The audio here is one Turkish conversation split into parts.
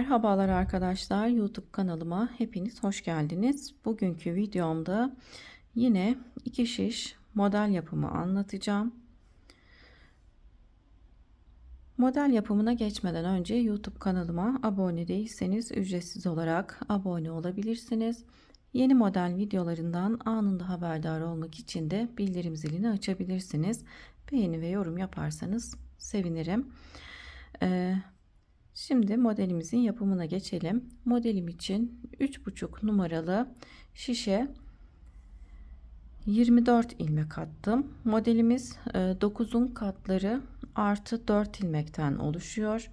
Merhabalar arkadaşlar, YouTube kanalıma hepiniz hoş geldiniz. Bugünkü videomda yine iki şiş model yapımı anlatacağım. Model yapımına geçmeden önce YouTube kanalıma abone değilseniz ücretsiz olarak abone olabilirsiniz. Yeni model videolarından anında haberdar olmak için de bildirim zilini açabilirsiniz. Beğeni ve yorum yaparsanız sevinirim. Ee, Şimdi modelimizin yapımına geçelim. Modelim için 3,5 numaralı şişe 24 ilmek attım. Modelimiz 9'un katları artı 4 ilmekten oluşuyor.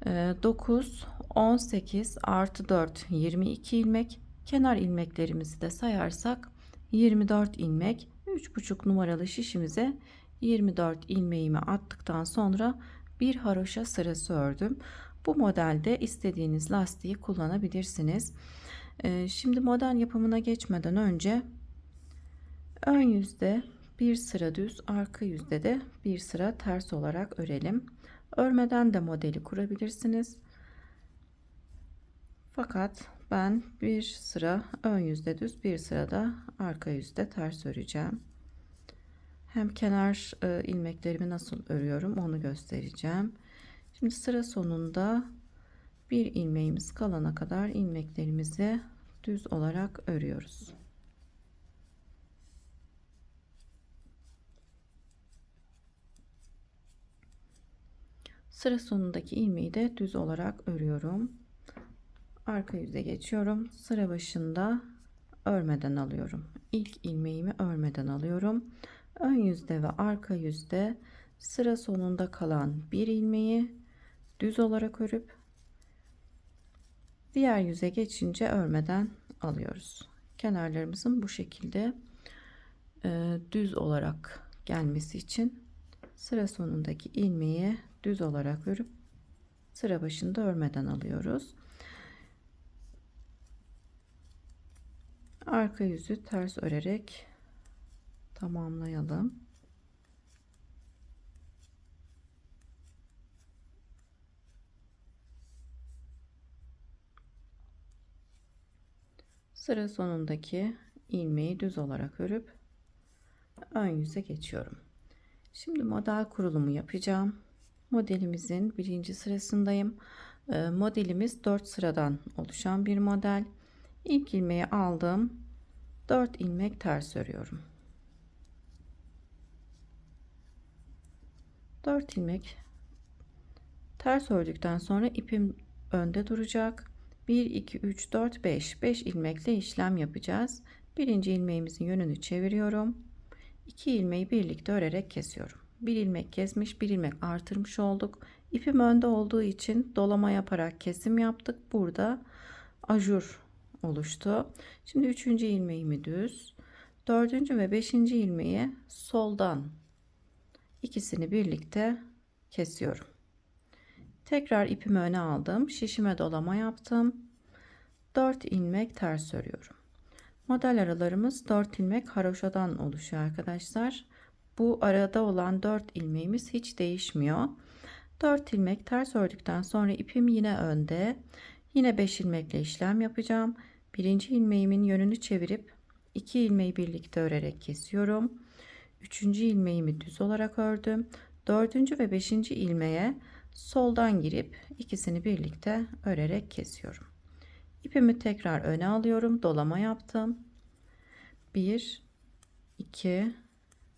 9, 18 artı 4 22 ilmek. Kenar ilmeklerimizi de sayarsak 24 ilmek. 3,5 numaralı şişimize 24 ilmeğimi attıktan sonra bir haroşa sırası ördüm. Bu modelde istediğiniz lastiği kullanabilirsiniz. Şimdi model yapımına geçmeden önce ön yüzde bir sıra düz, arka yüzde de bir sıra ters olarak örelim. Örmeden de modeli kurabilirsiniz. Fakat ben bir sıra ön yüzde düz, bir sırada arka yüzde ters öreceğim. Hem kenar ilmeklerimi nasıl örüyorum onu göstereceğim. Şimdi sıra sonunda bir ilmeğimiz kalana kadar ilmeklerimizi düz olarak örüyoruz. Sıra sonundaki ilmeği de düz olarak örüyorum. Arka yüze geçiyorum. Sıra başında örmeden alıyorum. İlk ilmeğimi örmeden alıyorum. Ön yüzde ve arka yüzde sıra sonunda kalan bir ilmeği düz olarak örüp diğer yüze geçince örmeden alıyoruz. Kenarlarımızın bu şekilde düz olarak gelmesi için sıra sonundaki ilmeği düz olarak örüp sıra başında örmeden alıyoruz. Arka yüzü ters örerek tamamlayalım. Sıra sonundaki ilmeği düz olarak örüp ön yüze geçiyorum. Şimdi model kurulumu yapacağım. Modelimizin birinci sırasındayım. Modelimiz 4 sıradan oluşan bir model. İlk ilmeği aldım. 4 ilmek ters örüyorum. 4 ilmek ters ördükten sonra ipim önde duracak. 1 2 3 4 5 ilmekle işlem yapacağız. Birinci ilmeğimizin yönünü çeviriyorum. 2 ilmeği birlikte örerek kesiyorum. Bir ilmek kesmiş, bir ilmek artırmış olduk. İpim önde olduğu için dolama yaparak kesim yaptık. Burada ajur oluştu. Şimdi 3. ilmeğimi düz, 4. ve 5. ilmeği soldan ikisini birlikte kesiyorum. Tekrar ipimi öne aldım. Şişime dolama yaptım. 4 ilmek ters örüyorum. Model aralarımız 4 ilmek haroşadan oluşuyor arkadaşlar. Bu arada olan 4 ilmeğimiz hiç değişmiyor. 4 ilmek ters ördükten sonra ipim yine önde. Yine 5 ilmekle işlem yapacağım. Birinci ilmeğimin yönünü çevirip 2 ilmeği birlikte örerek kesiyorum. 3. ilmeğimi düz olarak ördüm. 4. ve 5. ilmeğe soldan girip ikisini birlikte örerek kesiyorum. İpimi tekrar öne alıyorum. Dolama yaptım. 1 2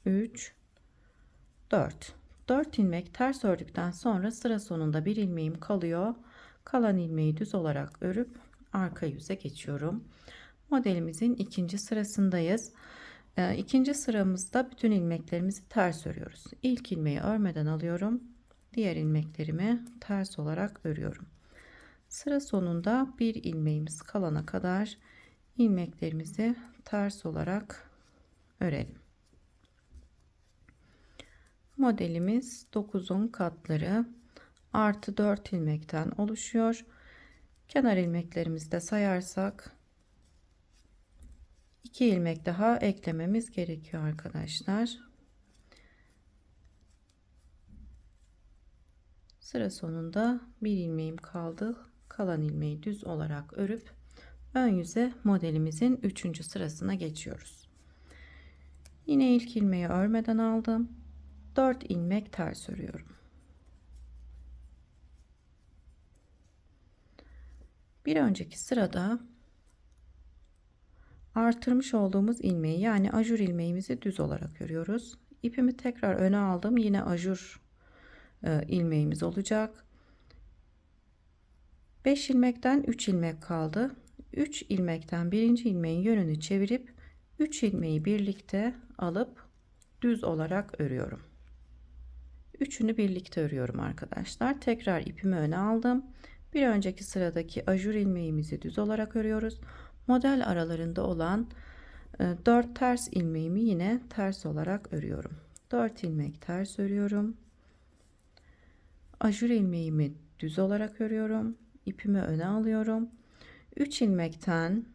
3 4 4 ilmek ters ördükten sonra sıra sonunda bir ilmeğim kalıyor. Kalan ilmeği düz olarak örüp arka yüze geçiyorum. Modelimizin ikinci sırasındayız. İkinci sıramızda bütün ilmeklerimizi ters örüyoruz. İlk ilmeği örmeden alıyorum. Diğer ilmeklerimi ters olarak örüyorum. Sıra sonunda bir ilmeğimiz kalana kadar ilmeklerimizi ters olarak örelim. Modelimiz 9'un katları artı 4 ilmekten oluşuyor. Kenar ilmeklerimizi de sayarsak 2 ilmek daha eklememiz gerekiyor arkadaşlar. Sıra sonunda bir ilmeğim kaldı. kalan ilmeği düz olarak örüp ön yüze modelimizin 3. sırasına geçiyoruz. Yine ilk ilmeği örmeden aldım. 4 ilmek ters örüyorum. Bir önceki sırada artırmış olduğumuz ilmeği, yani ajur ilmeğimizi düz olarak örüyoruz. İpimi tekrar öne aldım. Yine ajur ilmeğimiz olacak. 5 ilmekten 3 ilmek kaldı. 3 ilmekten birinci ilmeğin yönünü çevirip 3 ilmeği birlikte alıp düz olarak örüyorum. Üçünü birlikte örüyorum arkadaşlar. Tekrar ipimi öne aldım. Bir önceki sıradaki ajur ilmeğimizi düz olarak örüyoruz. Model aralarında olan 4 ters ilmeğimi yine ters olarak örüyorum. 4 ilmek ters örüyorum. Ajur ilmeğimi düz olarak örüyorum. İpimi öne alıyorum. 3 ilmekten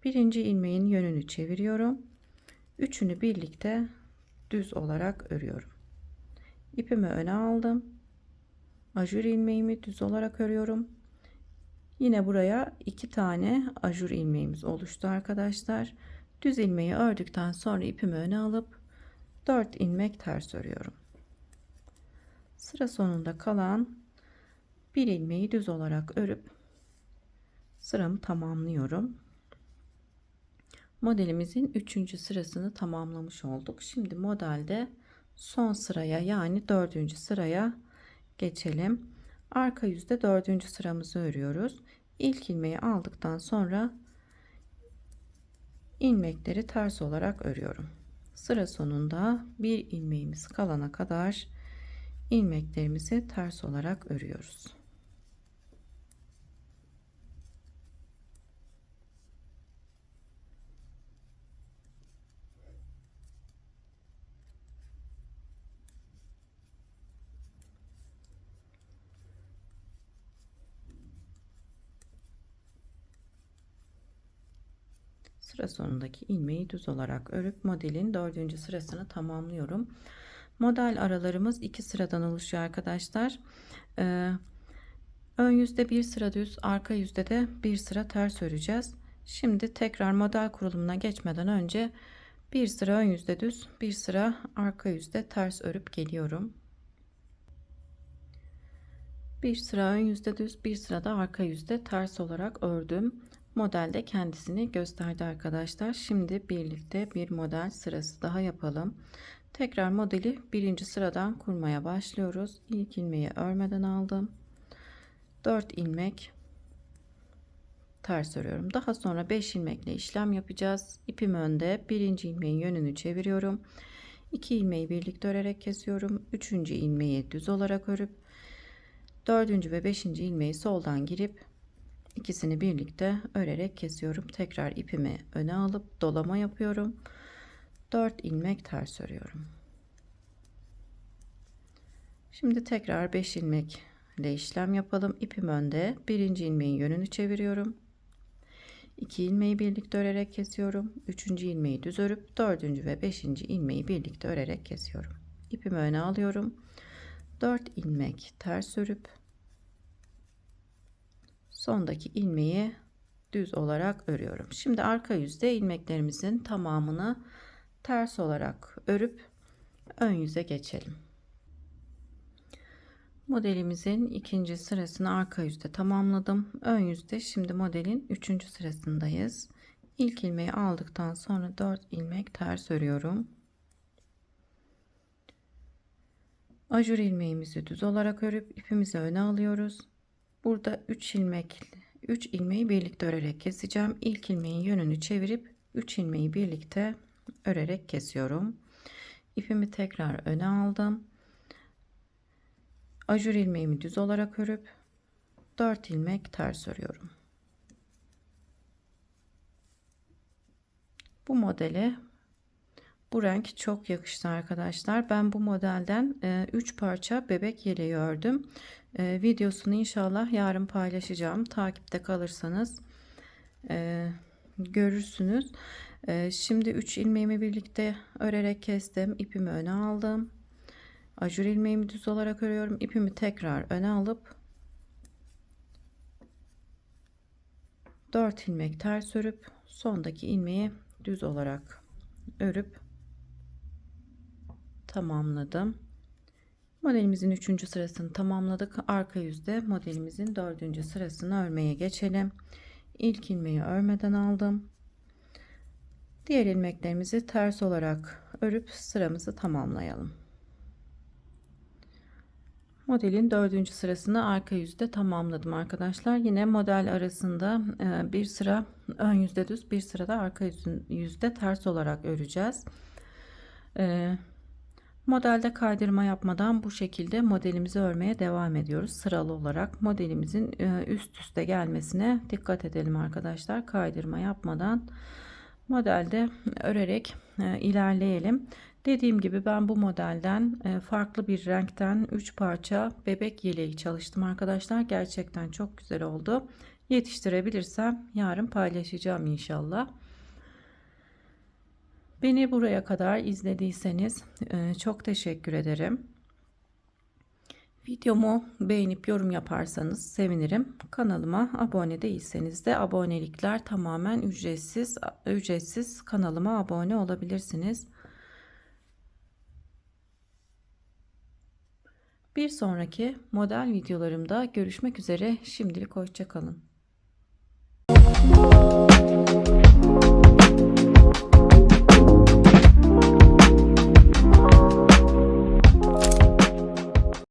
birinci ilmeğin yönünü çeviriyorum. Üçünü birlikte düz olarak örüyorum. İpimi öne aldım. Ajur ilmeğimi düz olarak örüyorum. Yine buraya 2 tane ajur ilmeğimiz oluştu arkadaşlar. Düz ilmeği ördükten sonra ipimi öne alıp 4 ilmek ters örüyorum. Sıra sonunda kalan bir ilmeği düz olarak örüp sıramı tamamlıyorum. Modelimizin 3. sırasını tamamlamış olduk. Şimdi modelde son sıraya, yani 4. sıraya geçelim. Arka yüzde 4. sıramızı örüyoruz. İlk ilmeği aldıktan sonra ilmekleri ters olarak örüyorum. Sıra sonunda bir ilmeğimiz kalana kadar ilmeklerimizi ters olarak örüyoruz. Sıra sonundaki ilmeği düz olarak örüp modelin 4. sırasını tamamlıyorum. Model aralarımız 2 sıradan oluşuyor arkadaşlar. Ön yüzde bir sıra düz, arka yüzde de bir sıra ters öreceğiz. Şimdi tekrar model kurulumuna geçmeden önce bir sıra ön yüzde düz, bir sıra arka yüzde ters örüp geliyorum. Bir sıra ön yüzde düz, bir sıra da arka yüzde ters olarak ördüm. Modelde kendisini gösterdi arkadaşlar. Şimdi birlikte bir model sırası daha yapalım. Tekrar modeli birinci sıradan kurmaya başlıyoruz. İlk ilmeği örmeden aldım. 4 ilmek ters örüyorum. Daha sonra 5 ilmekle işlem yapacağız. İpim önde. Birinci ilmeğin yönünü çeviriyorum. 2 ilmeği birlikte örerek kesiyorum. 3. ilmeği düz olarak örüp 4. ve 5. ilmeği soldan girip ikisini birlikte örerek kesiyorum. Tekrar ipimi öne alıp dolama yapıyorum. 4 ilmek ters örüyorum. Şimdi tekrar 5 ilmek ile işlem yapalım. İpim önde. Birinci ilmeğin yönünü çeviriyorum. 2 ilmeği birlikte örerek kesiyorum. 3. ilmeği düz örüp 4. ve 5. ilmeği birlikte örerek kesiyorum. İpimi öne alıyorum. 4 ilmek ters örüp sondaki ilmeği düz olarak örüyorum. Şimdi arka yüzde ilmeklerimizin tamamını ters olarak örüp ön yüze geçelim. Modelimizin 2. sırasını arka yüzde tamamladım. Ön yüzde şimdi modelin 3. sırasındayız. İlk ilmeği aldıktan sonra 4 ilmek ters örüyorum. Ajur ilmeğimizi düz olarak örüp ipimizi öne alıyoruz. Burada 3 ilmeği birlikte örerek keseceğim. İlk ilmeğin yönünü çevirip 3 ilmeği birlikte örerek kesiyorum. İpimi tekrar öne aldım. Ajur ilmeğimi düz olarak örüp 4 ilmek ters örüyorum. Bu modele bu renk çok yakıştı arkadaşlar. Ben bu modelden 3 parça bebek yeleği ördüm. Videosunu inşallah yarın paylaşacağım. Takipte kalırsanız görürsünüz. Şimdi 3 ilmeğimi birlikte örerek kestim. İpimi öne aldım. Ajur ilmeğimi düz olarak örüyorum. İpimi tekrar öne alıp 4 ilmek ters örüp sondaki ilmeği düz olarak örüp tamamladım. Modelimizin 3. sırasını tamamladık. Arka yüzde modelimizin 4. sırasını örmeye geçelim. İlk ilmeği örmeden aldım. Diğer ilmeklerimizi ters olarak örüp sıramızı tamamlayalım. Modelin 4. sırasını arka yüzde tamamladım arkadaşlar. Yine model arasında bir sıra ön yüzde düz, bir sırada arka yüzde ters olarak öreceğiz. Modelde kaydırma yapmadan bu şekilde modelimizi örmeye devam ediyoruz. Sıralı olarak modelimizin üst üste gelmesine dikkat edelim arkadaşlar. Kaydırma yapmadan modelde örerek ilerleyelim. Dediğim gibi ben bu modelden farklı bir renkten 3 parça bebek yeleği çalıştım arkadaşlar. Gerçekten çok güzel oldu. Yetiştirebilirsem yarın paylaşacağım inşallah. Beni buraya kadar izlediyseniz çok teşekkür ederim. Videomu beğenip yorum yaparsanız sevinirim. Kanalıma abone değilseniz de abonelikler tamamen ücretsiz. Ücretsiz kanalıma abone olabilirsiniz. Bir sonraki model videolarımda görüşmek üzere. Şimdilik hoşça kalın.